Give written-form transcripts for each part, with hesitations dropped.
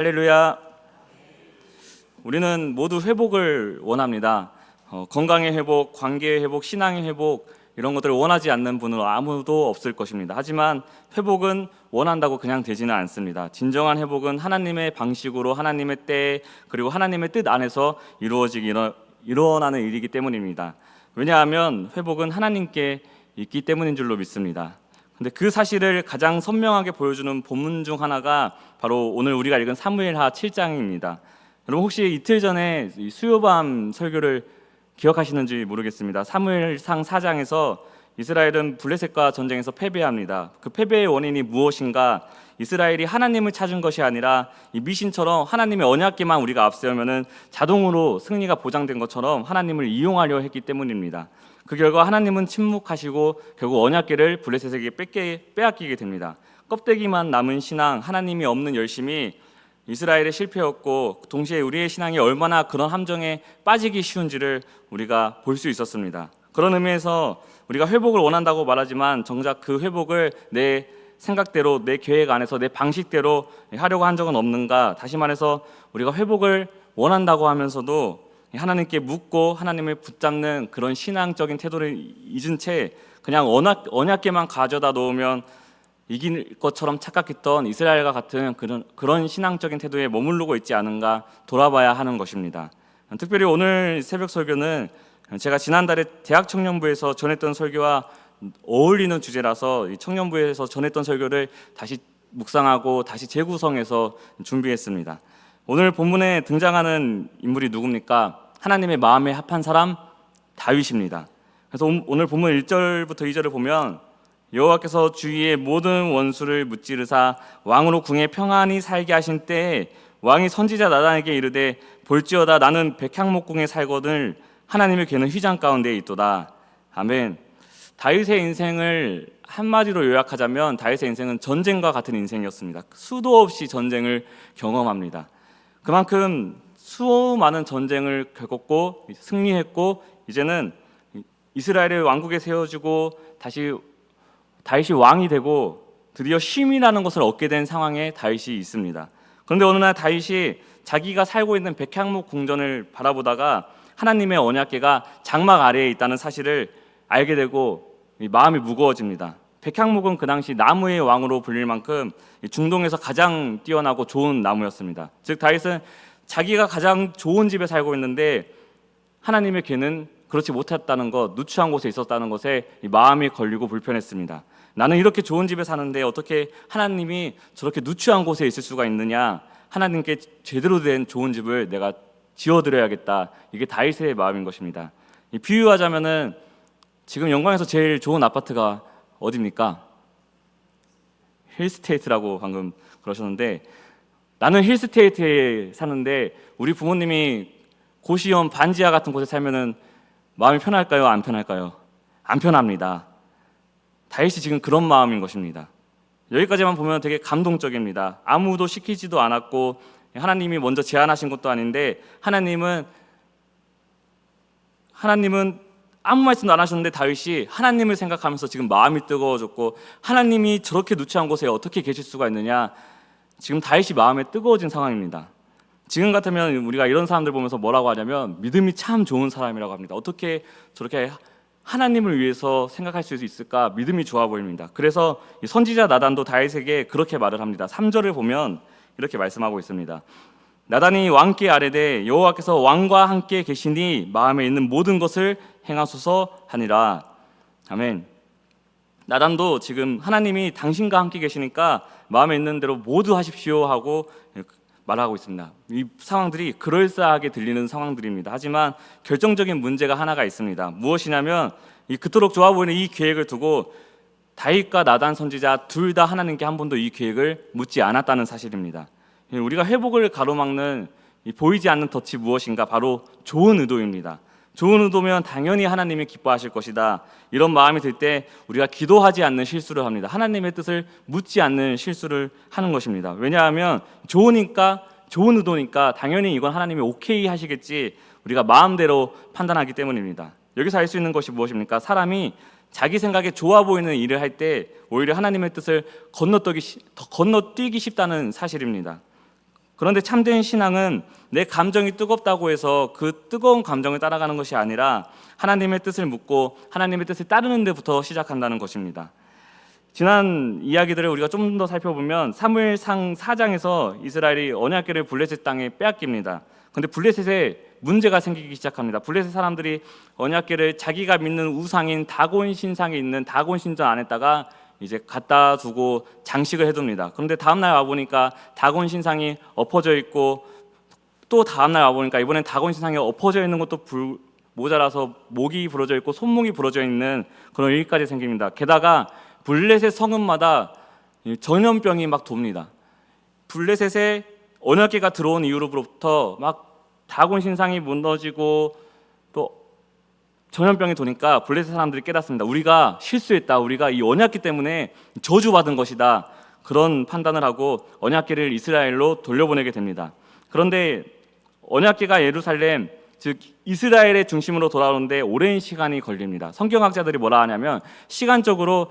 할렐루야. 우리는 모두 회복을 원합니다. 건강의 회복, 관계의 회복, 신앙의 회복, 이런 것들을 원하지 않는 분은 아무도 없을 것입니다. 하지만 회복은 원한다고 그냥 되지는 않습니다. 진정한 회복은 하나님의 방식으로, 하나님의 때, 그리고 하나님의 뜻 안에서 일어나는 일이기 때문입니다. 왜냐하면 회복은 하나님께 있기 때문인 줄로 믿습니다. 근데 그 사실을 가장 선명하게 보여주는 본문 중 하나가 바로 오늘 우리가 읽은 사무엘하 7장입니다. 여러분 혹시 이틀 전에 수요밤 설교를 기억하시는지 모르겠습니다. 사무엘상 4장에서 이스라엘은 블레셋과 전쟁에서 패배합니다. 그 패배의 원인이 무엇인가? 이스라엘이 하나님을 찾은 것이 아니라 이 미신처럼 하나님의 언약궤만 우리가 앞세우면은 자동으로 승리가 보장된 것처럼 하나님을 이용하려 했기 때문입니다. 그 결과 하나님은 침묵하시고 결국 언약궤를 블레셋에게 빼앗기게 됩니다. 껍데기만 남은 신앙, 하나님이 없는 열심이 이스라엘의 실패였고 동시에 우리의 신앙이 얼마나 그런 함정에 빠지기 쉬운지를 우리가 볼 수 있었습니다. 그런 의미에서 우리가 회복을 원한다고 말하지만 정작 그 회복을 내 생각대로, 내 계획 안에서, 내 방식대로 하려고 한 적은 없는가? 다시 말해서 우리가 회복을 원한다고 하면서도 하나님께 묻고 하나님을 붙잡는 그런 신앙적인 태도를 잊은 채 그냥 언약궤만 가져다 놓으면 이길 것처럼 착각했던 이스라엘과 같은 그런 신앙적인 태도에 머무르고 있지 않은가 돌아봐야 하는 것입니다. 특별히 오늘 새벽 설교는 제가 지난달에 대학 청년부에서 전했던 설교와 어울리는 주제라서 청년부에서 전했던 설교를 다시 묵상하고 다시 재구성해서 준비했습니다. 오늘 본문에 등장하는 인물이 누굽니까? 하나님의 마음에 합한 사람 다윗입니다. 그래서 오늘 본문 1절부터 2절을 보면 여호와께서 주위의 모든 원수를 무찌르사 왕으로 궁에 평안히 살게 하신 때에 왕이 선지자 나단에게 이르되 볼지어다 나는 백향목궁에 살거늘 하나님의 궤는 휘장 가운데 있도다. 아멘. 다윗의 인생을 한마디로 요약하자면 다윗의 인생은 전쟁과 같은 인생이었습니다. 수도 없이 전쟁을 경험합니다. 그만큼 수많은 전쟁을 겪었고 승리했고 이제는 이스라엘의 왕국에 세워지고 다시 다윗이 왕이 되고 드디어 쉼이라는 것을 얻게 된 상황에 다윗이 있습니다. 그런데 어느 날 다윗이 자기가 살고 있는 백향목 궁전을 바라보다가 하나님의 언약궤가 장막 아래에 있다는 사실을 알게 되고 마음이 무거워집니다. 백향목은 그 당시 나무의 왕으로 불릴 만큼 중동에서 가장 뛰어나고 좋은 나무였습니다. 즉 다윗은 자기가 가장 좋은 집에 살고 있는데 하나님의 궤는 그렇지 못했다는 것, 누추한 곳에 있었다는 것에 마음이 걸리고 불편했습니다. 나는 이렇게 좋은 집에 사는데 어떻게 하나님이 저렇게 누추한 곳에 있을 수가 있느냐? 하나님께 제대로 된 좋은 집을 내가 지어드려야겠다. 이게 다윗의 마음인 것입니다. 비유하자면은 지금 영광에서 제일 좋은 아파트가 어디입니까? 힐스테이트라고 방금 그러셨는데 나는 힐스테이트에 사는데 우리 부모님이 고시원 반지하 같은 곳에 살면은 마음이 편할까요? 안 편할까요? 안 편합니다. 다윗이 지금 그런 마음인 것입니다. 여기까지만 보면 되게 감동적입니다. 아무도 시키지도 않았고 하나님이 먼저 제안하신 것도 아닌데 하나님은 아무 말씀도 안 하셨는데 다윗이 하나님을 생각하면서 지금 마음이 뜨거워졌고 하나님이 저렇게 누추한 곳에 어떻게 계실 수가 있느냐, 지금 다윗이 마음에 뜨거워진 상황입니다. 지금 같으면 우리가 이런 사람들 보면서 뭐라고 하냐면 믿음이 참 좋은 사람이라고 합니다. 어떻게 저렇게 하나님을 위해서 생각할 수 있을까? 믿음이 좋아 보입니다. 그래서 선지자 나단도 다윗에게 그렇게 말을 합니다. 3절을 보면 이렇게 말씀하고 있습니다. 나단이 왕께 아뢰되 여호와께서 왕과 함께 계시니 마음에 있는 모든 것을 행하소서 하니라. 아멘. 나단도 지금 하나님이 당신과 함께 계시니까 마음에 있는 대로 모두 하십시오 하고 말하고 있습니다. 이 상황들이 그럴싸하게 들리는 상황들입니다. 하지만 결정적인 문제가 하나가 있습니다. 무엇이냐면 그토록 좋아 보이는 이 계획을 두고 다윗과 나단 선지자 둘 다 하나님께 한 번도 이 계획을 묻지 않았다는 사실입니다. 우리가 회복을 가로막는 보이지 않는 덫이 무엇인가? 바로 좋은 의도입니다. 좋은 의도면 당연히 하나님이 기뻐하실 것이다. 이런 마음이 들 때 우리가 기도하지 않는 실수를 합니다. 하나님의 뜻을 묻지 않는 실수를 하는 것입니다. 왜냐하면 좋은 의도니까 당연히 이건 하나님이 오케이 하시겠지 우리가 마음대로 판단하기 때문입니다. 여기서 알 수 있는 것이 무엇입니까? 사람이 자기 생각에 좋아 보이는 일을 할 때 오히려 하나님의 뜻을 건너뛰기 쉽다는 사실입니다. 그런데 참된 신앙은 내 감정이 뜨겁다고 해서 그 뜨거운 감정을 따라가는 것이 아니라 하나님의 뜻을 묻고 하나님의 뜻을 따르는 데부터 시작한다는 것입니다. 지난 이야기들을 우리가 좀 더 살펴보면 사무엘상 4장에서 이스라엘이 언약궤를 블레셋 땅에 빼앗깁니다. 그런데 블레셋에 문제가 생기기 시작합니다. 블레셋 사람들이 언약궤를 자기가 믿는 우상인 다곤 신상에 있는 다곤 신전 안에다가 이제 갖다 두고 장식을 해둡니다. 그런데 다음날 와보니까 다곤 신상이 엎어져 있고, 또 다음날 와보니까 이번엔 다곤 신상이 엎어져 있는 것도 모자라서 목이 부러져 있고 손목이 부러져 있는 그런 일까지 생깁니다. 게다가 블레셋 성읍마다 전염병이 막 돕니다. 블레셋에 언약궤가 들어온 이후로부터 막 다곤 신상이 무너지고 또 전염병이 도니까 블레셋 사람들이 깨닫습니다. 우리가 실수했다. 우리가 이 언약궤 때문에 저주받은 것이다. 그런 판단을 하고 언약궤를 이스라엘로 돌려보내게 됩니다. 그런데 언약궤가 예루살렘, 즉 이스라엘의 중심으로 돌아오는데 오랜 시간이 걸립니다. 성경학자들이 뭐라 하냐면 시간적으로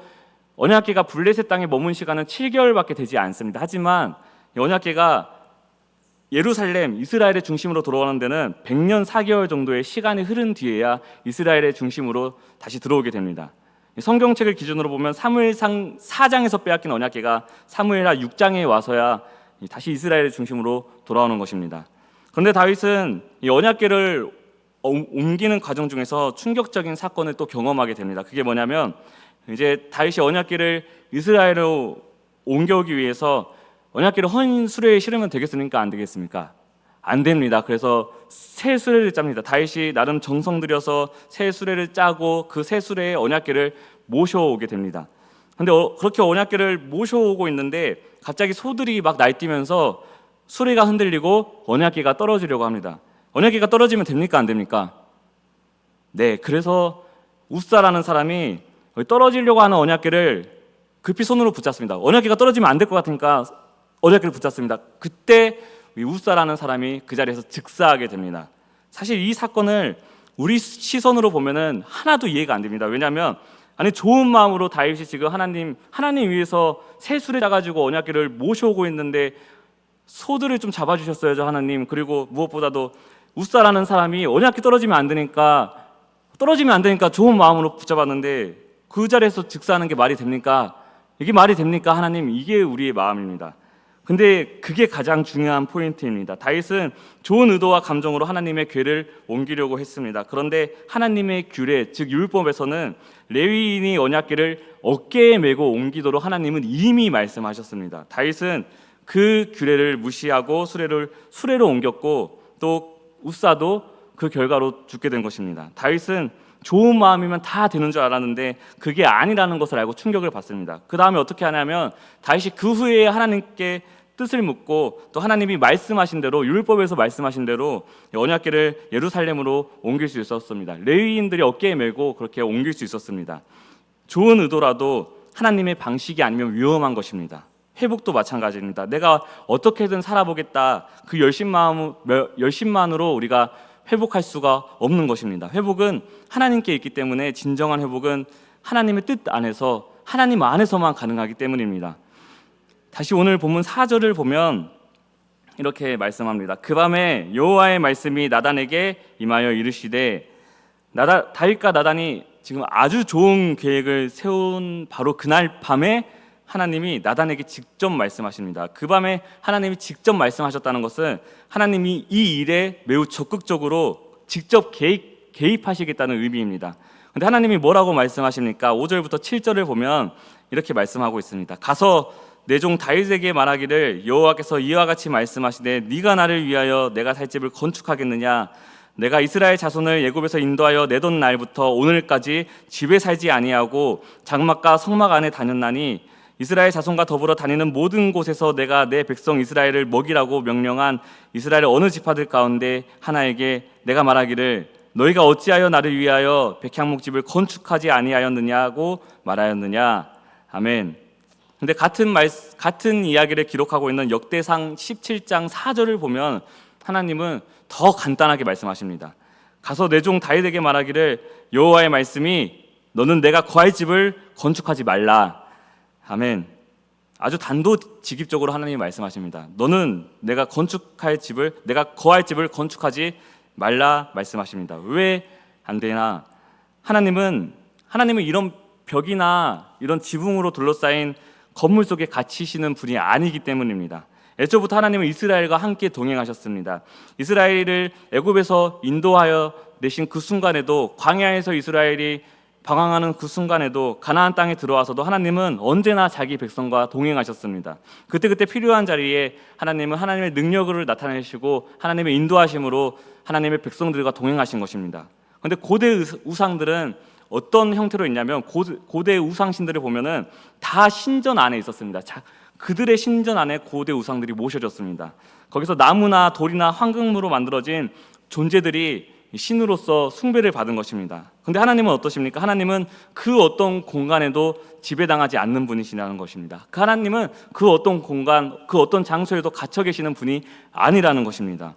언약궤가 블레셋 땅에 머문 시간은 7개월밖에 되지 않습니다. 하지만 언약궤가 예루살렘, 이스라엘의 중심으로 돌아오는 데는 100년 4개월 정도의 시간이 흐른 뒤에야 이스라엘의 중심으로 다시 들어오게 됩니다. 성경책을 기준으로 보면 사무엘상 4장에서 빼앗긴 언약궤가 사무엘하 6장에 와서야 다시 이스라엘의 중심으로 돌아오는 것입니다. 그런데 다윗은 이 언약궤를 옮기는 과정 중에서 충격적인 사건을 또 경험하게 됩니다. 그게 뭐냐면 이제 다윗이 언약궤를 이스라엘로 옮겨오기 위해서 언약궤를 헌 수레에 실으면 되겠습니까? 안 되겠습니까? 안 됩니다. 그래서 새 수레를 짭니다. 다윗이 나름 정성 들여서 새 수레를 짜고 그 새 수레에 언약궤를 모셔오게 됩니다. 그런데 그렇게 언약궤를 모셔오고 있는데 갑자기 소들이 막 날뛰면서 수레가 흔들리고 언약궤가 떨어지려고 합니다. 언약궤가 떨어지면 됩니까? 안 됩니까? 네, 그래서 우사라는 사람이 떨어지려고 하는 언약궤를 급히 손으로 붙잡습니다. 언약궤가 떨어지면 안 될 것 같으니까 언약궤를 붙잡습니다. 그때 우사라는 사람이 그 자리에서 즉사하게 됩니다. 사실 이 사건을 우리 시선으로 보면은 하나도 이해가 안 됩니다. 왜냐하면 아니 좋은 마음으로 다윗이 지금 하나님 위해서 새 수레 가지고 언약궤를 모셔오고 있는데 소들을 좀 잡아주셨어야죠, 하나님. 그리고 무엇보다도 우사라는 사람이 언약궤 떨어지면 안 되니까 좋은 마음으로 붙잡았는데 그 자리에서 즉사하는 게 말이 됩니까? 이게 말이 됩니까, 하나님? 이게 우리의 마음입니다. 근데 그게 가장 중요한 포인트입니다. 다윗은 좋은 의도와 감정으로 하나님의 궤를 옮기려고 했습니다. 그런데 하나님의 규례, 즉 율법에서는 레위인이 언약궤를 어깨에 메고 옮기도록 하나님은 이미 말씀하셨습니다. 다윗은 그 규례를 무시하고 수레로 옮겼고 또 우사도 그 결과로 죽게 된 것입니다. 다윗은 좋은 마음이면 다 되는 줄 알았는데 그게 아니라는 것을 알고 충격을 받습니다. 그 다음에 어떻게 하냐면 다윗이 그 후에 하나님께 뜻을 묻고 또 하나님이 말씀하신 대로 율법에서 말씀하신 대로 언약궤를 예루살렘으로 옮길 수 있었습니다. 레위인들이 어깨에 메고 그렇게 옮길 수 있었습니다. 좋은 의도라도 하나님의 방식이 아니면 위험한 것입니다. 회복도 마찬가지입니다. 내가 어떻게든 살아보겠다, 그 열심만으로 우리가 회복할 수가 없는 것입니다. 회복은 하나님께 있기 때문에 진정한 회복은 하나님의 뜻 안에서, 하나님 안에서만 가능하기 때문입니다. 다시 오늘 본문 4절을 보면 이렇게 말씀합니다. 그 밤에 여호와의 말씀이 나단에게 임하여 이르시되, 다윗과 나단이 지금 아주 좋은 계획을 세운 바로 그날 밤에 하나님이 나단에게 직접 말씀하십니다. 그 밤에 하나님이 직접 말씀하셨다는 것은 하나님이 이 일에 매우 적극적으로 직접 개입하시겠다는 의미입니다. 그런데 하나님이 뭐라고 말씀하십니까? 5절부터 7절을 보면 이렇게 말씀하고 있습니다. 가서 내 종 다윗에게 말하기를 여호와께서 이와 같이 말씀하시되 네가 나를 위하여 내가 살 집을 건축하겠느냐? 내가 이스라엘 자손을 애굽에서 인도하여 내던 날부터 오늘까지 집에 살지 아니하고 장막과 성막 안에 다녔나니 이스라엘 자손과 더불어 다니는 모든 곳에서 내가 내 백성 이스라엘을 먹이라고 명령한 이스라엘 어느 지파들 가운데 하나에게 내가 말하기를 너희가 어찌하여 나를 위하여 백향목집을 건축하지 아니하였느냐고 말하였느냐. 아멘. 근데 같은 이야기를 기록하고 있는 역대상 17장 4절을 보면 하나님은 더 간단하게 말씀하십니다. 가서 내 종 다윗에게 말하기를 여호와의 말씀이 너는 내가 거할 집을 건축하지 말라. 아멘. 아주 단도직입적으로 하나님이 말씀하십니다. 너는 내가 거할 집을 건축하지 말라 말씀하십니다. 왜 안 되나? 하나님은 이런 벽이나 이런 지붕으로 둘러싸인 건물 속에 갇히시는 분이 아니기 때문입니다. 애초부터 하나님은 이스라엘과 함께 동행하셨습니다. 이스라엘을 애굽에서 인도하여 내신 그 순간에도, 광야에서 이스라엘이 방황하는 그 순간에도, 가나안 땅에 들어와서도 하나님은 언제나 자기 백성과 동행하셨습니다. 그때 필요한 자리에 하나님은 하나님의 능력을 나타내시고 하나님의 인도하심으로 하나님의 백성들과 동행하신 것입니다. 그런데 고대 우상들은 어떤 형태로 있냐면, 고대 우상신들을 보면은 다 신전 안에 있었습니다. 그들의 신전 안에 고대 우상들이 모셔졌습니다. 거기서 나무나 돌이나 황금으로 만들어진 존재들이 신으로서 숭배를 받은 것입니다. 그런데 하나님은 어떠십니까? 하나님은 그 어떤 공간에도 지배당하지 않는 분이시라는 것입니다. 하나님은 그 어떤 공간, 그 어떤 장소에도 갇혀 계시는 분이 아니라는 것입니다.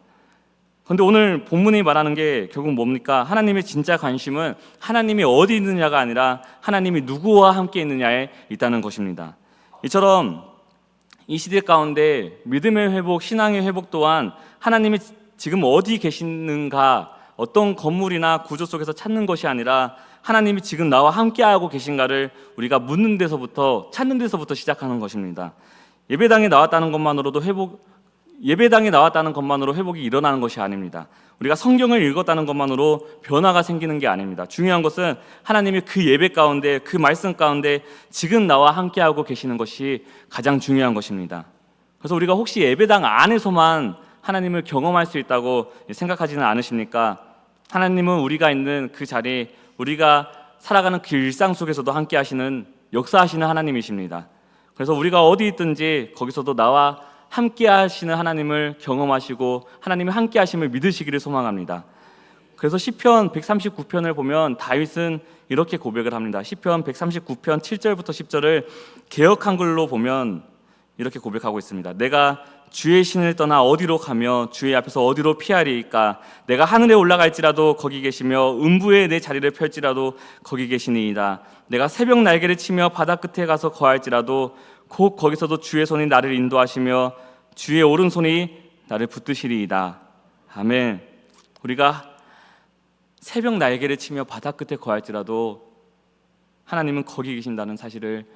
그런데 오늘 본문이 말하는 게 결국 뭡니까? 하나님의 진짜 관심은 하나님이 어디 있느냐가 아니라 하나님이 누구와 함께 있느냐에 있다는 것입니다. 이처럼 이 시대 가운데 믿음의 회복, 신앙의 회복 또한 하나님이 지금 어디 계시는가, 어떤 건물이나 구조 속에서 찾는 것이 아니라 하나님이 지금 나와 함께하고 계신가를 우리가 묻는 데서부터, 찾는 데서부터 시작하는 것입니다. 예배당에 나왔다는 것만으로 회복이 일어나는 것이 아닙니다. 우리가 성경을 읽었다는 것만으로 변화가 생기는 게 아닙니다. 중요한 것은 하나님이 그 예배 가운데, 그 말씀 가운데 지금 나와 함께하고 계시는 것이 가장 중요한 것입니다. 그래서 우리가 혹시 예배당 안에서만 하나님을 경험할 수 있다고 생각하지는 않으십니까? 하나님은 우리가 있는 그 자리, 우리가 살아가는 그 일상 속에서도 함께 하시는, 역사하시는 하나님이십니다. 그래서 우리가 어디 있든지 거기서도 나와 함께 하시는 하나님을 경험하시고 하나님의 함께 하심을 믿으시기를 소망합니다. 그래서 시편 139편을 보면 다윗은 이렇게 고백을 합니다. 시편 139편 7절부터 10절을 개역 한글로 보면 이렇게 고백하고 있습니다. 내가 주의 신을 떠나 어디로 가며 주의 앞에서 어디로 피하리이까? 내가 하늘에 올라갈지라도 거기 계시며 음부에 내 자리를 펼지라도 거기 계시니이다. 내가 새벽 날개를 치며 바다 끝에 가서 거할지라도 곧 거기서도 주의 손이 나를 인도하시며 주의 오른손이 나를 붙드시리이다. 아멘. 우리가 새벽 날개를 치며 바다 끝에 거할지라도 하나님은 거기 계신다는 사실을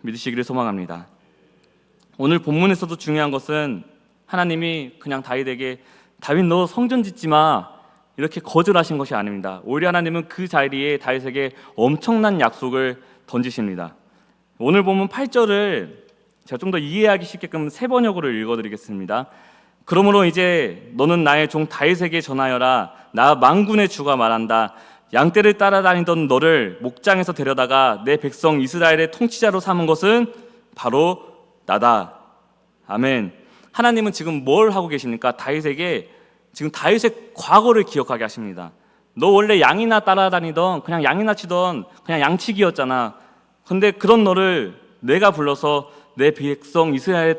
믿으시기를 소망합니다. 오늘 본문에서도 중요한 것은 하나님이 그냥 다윗에게 다윗 너 성전 짓지 마 이렇게 거절하신 것이 아닙니다. 오히려 하나님은 그 자리에 다윗에게 엄청난 약속을 던지십니다. 오늘 본문 8절을 제가 좀 더 이해하기 쉽게끔 세 번역으로 읽어드리겠습니다. 그러므로 이제 너는 나의 종 다윗에게 전하여라. 나 만군의 주가 말한다. 양떼를 따라다니던 너를 목장에서 데려다가 내 백성 이스라엘의 통치자로 삼은 것은 바로 나다. 아멘. 하나님은 지금 뭘 하고 계십니까? 다윗에게 지금 다윗의 과거를 기억하게 하십니다. 너 원래 양이나 따라다니던, 그냥 양이나 치던 그냥 양치기였잖아. 근데 그런 너를 내가 불러서 내 백성 이스라엘의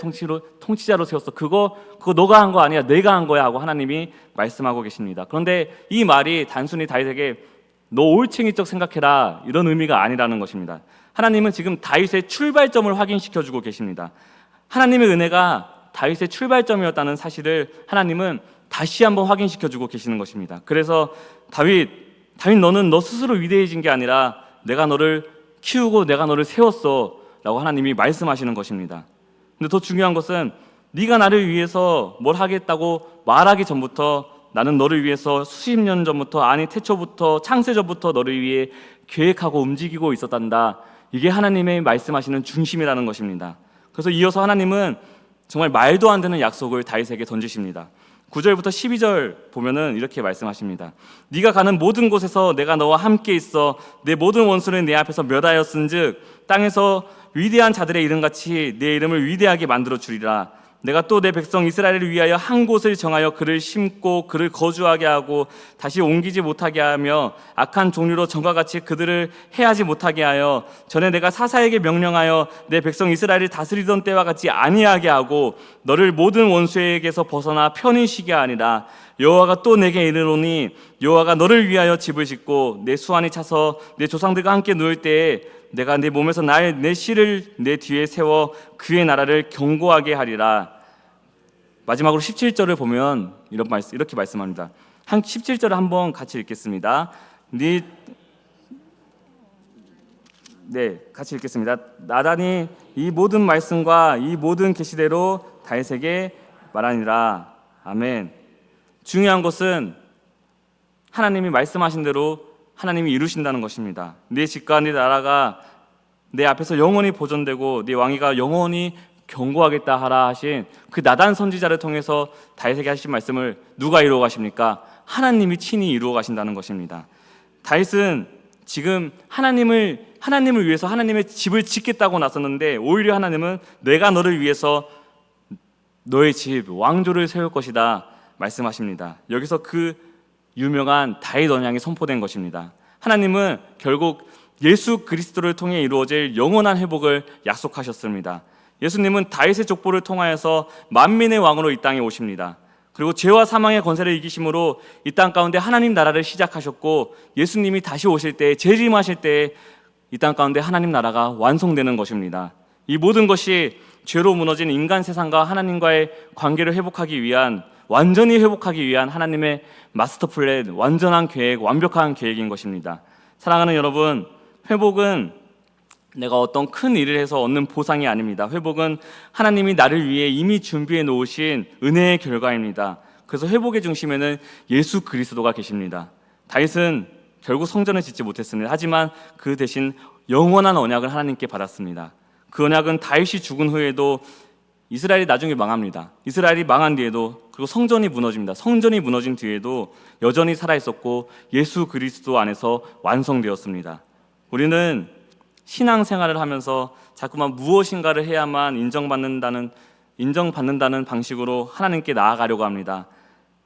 통치자로 세웠어. 그거 너가 한 거 아니야, 내가 한 거야 하고 하나님이 말씀하고 계십니다. 그런데 이 말이 단순히 다윗에게 너 올챙이적 생각해라 이런 의미가 아니라는 것입니다. 하나님은 지금 다윗의 출발점을 확인시켜주고 계십니다. 하나님의 은혜가 다윗의 출발점이었다는 사실을 하나님은 다시 한번 확인시켜주고 계시는 것입니다. 그래서 다윗 너는 너 스스로 위대해진 게 아니라 내가 너를 키우고 내가 너를 세웠어 라고 하나님이 말씀하시는 것입니다. 근데 더 중요한 것은 네가 나를 위해서 뭘 하겠다고 말하기 전부터 나는 너를 위해서 수십 년 전부터, 아니 태초부터, 창세전부터 너를 위해 계획하고 움직이고 있었단다. 이게 하나님의 말씀하시는 중심이라는 것입니다. 그래서 이어서 하나님은 정말 말도 안 되는 약속을 다윗에게 던지십니다. 9절부터 12절 보면은 이렇게 말씀하십니다. 네가 가는 모든 곳에서 내가 너와 함께 있어 내 모든 원수를 내 앞에서 멸하였은즉 땅에서 위대한 자들의 이름같이 내 이름을 위대하게 만들어 주리라. 내가 또 내 백성 이스라엘을 위하여 한 곳을 정하여 그를 심고 그를 거주하게 하고 다시 옮기지 못하게 하며 악한 종류로 전과 같이 그들을 해하지 못하게 하여 전에 내가 사사에게 명령하여 내 백성 이스라엘을 다스리던 때와 같이 아니하게 하고 너를 모든 원수에게서 벗어나 편히 쉬게 하니라. 여호와가 또 내게 이르노니 여호와가 너를 위하여 집을 짓고 내 수완이 차서 내 조상들과 함께 누울 때에 내가 내 몸에서 내 씨를 내 뒤에 세워 그의 나라를 견고하게 하리라. 마지막으로 17절을 보면 이렇게 말씀합니다. 17절을 한번 같이 읽겠습니다. 같이 읽겠습니다. 나단이 이 모든 말씀과 이 모든 계시대로 다윗에게 말하니라. 아멘. 중요한 것은 하나님이 말씀하신 대로 하나님이 이루신다는 것입니다. 네 집과 네 나라가 내 앞에서 영원히 보존되고 네 왕위가 영원히 견고하겠다 하라 하신 그 나단 선지자를 통해서 다윗에게 하신 말씀을 누가 이루어 가십니까? 하나님이 친히 이루어 가신다는 것입니다. 다윗은 지금 하나님을 위해서 하나님의 집을 짓겠다고 나섰는데 오히려 하나님은 내가 너를 위해서 너의 집 왕조를 세울 것이다 말씀하십니다. 여기서 그 유명한 다윗 언약이 선포된 것입니다. 하나님은 결국 예수 그리스도를 통해 이루어질 영원한 회복을 약속하셨습니다. 예수님은 다윗의 족보를 통하여서 만민의 왕으로 이 땅에 오십니다. 그리고 죄와 사망의 권세를 이기심으로 이 땅 가운데 하나님 나라를 시작하셨고 예수님이 다시 오실 때 재림하실 때 이 땅 가운데 하나님 나라가 완성되는 것입니다. 이 모든 것이 죄로 무너진 인간 세상과 하나님과의 관계를 완전히 회복하기 위한 하나님의 마스터 플랜, 완전한 계획, 완벽한 계획인 것입니다. 사랑하는 여러분, 회복은 내가 어떤 큰 일을 해서 얻는 보상이 아닙니다. 회복은 하나님이 나를 위해 이미 준비해 놓으신 은혜의 결과입니다. 그래서 회복의 중심에는 예수 그리스도가 계십니다. 다윗은 결국 성전을 짓지 못했습니다. 하지만 그 대신 영원한 언약을 하나님께 받았습니다. 그 언약은 다윗이 죽은 후에도 이스라엘이 나중에 망합니다. 이스라엘이 망한 뒤에도, 그리고 성전이 무너집니다. 성전이 무너진 뒤에도 여전히 살아있었고 예수 그리스도 안에서 완성되었습니다. 우리는 신앙생활을 하면서 자꾸만 무엇인가를 해야만 인정받는다는 방식으로 하나님께 나아가려고 합니다.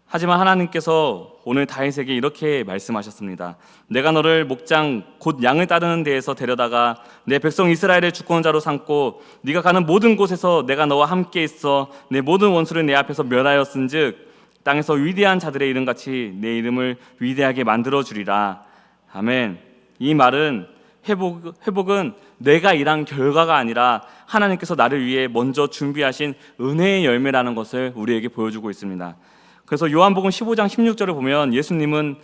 하지만 하나님께서 오늘 다윗에게 이렇게 말씀하셨습니다. 내가 너를 목장 곧 양을 따르는 데에서 데려다가 내 백성 이스라엘의 주권자로 삼고 네가 가는 모든 곳에서 내가 너와 함께 있어 내 모든 원수를 내 앞에서 멸하였은즉 땅에서 위대한 자들의 이름같이 내 이름을 위대하게 만들어 주리라. 아멘. 이 말은 회복은 내가 일한 결과가 아니라 하나님께서 나를 위해 먼저 준비하신 은혜의 열매라는 것을 우리에게 보여주고 있습니다. 그래서 요한복음 15장 16절을 보면 예수님은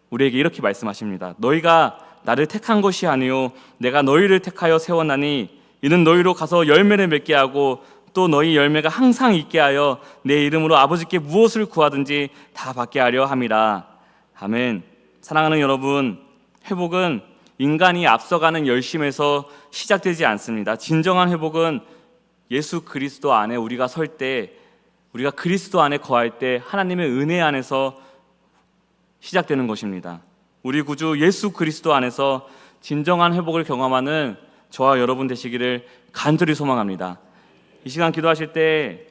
우리에게 이렇게 말씀하십니다. 너희가 나를 택한 것이 아니요 내가 너희를 택하여 세웠나니 이는 너희로 가서 열매를 맺게 하고 또 너희 열매가 항상 있게 하여 내 이름으로 아버지께 무엇을 구하든지 다 받게 하려 함이라. 아멘. 사랑하는 여러분, 회복은 인간이 앞서가는 열심에서 시작되지 않습니다. 진정한 회복은 예수 그리스도 안에 우리가 설 때, 우리가 그리스도 안에 거할 때 하나님의 은혜 안에서 시작되는 것입니다. 우리 구주 예수 그리스도 안에서 진정한 회복을 경험하는 저와 여러분 되시기를 간절히 소망합니다. 이 시간 기도하실 때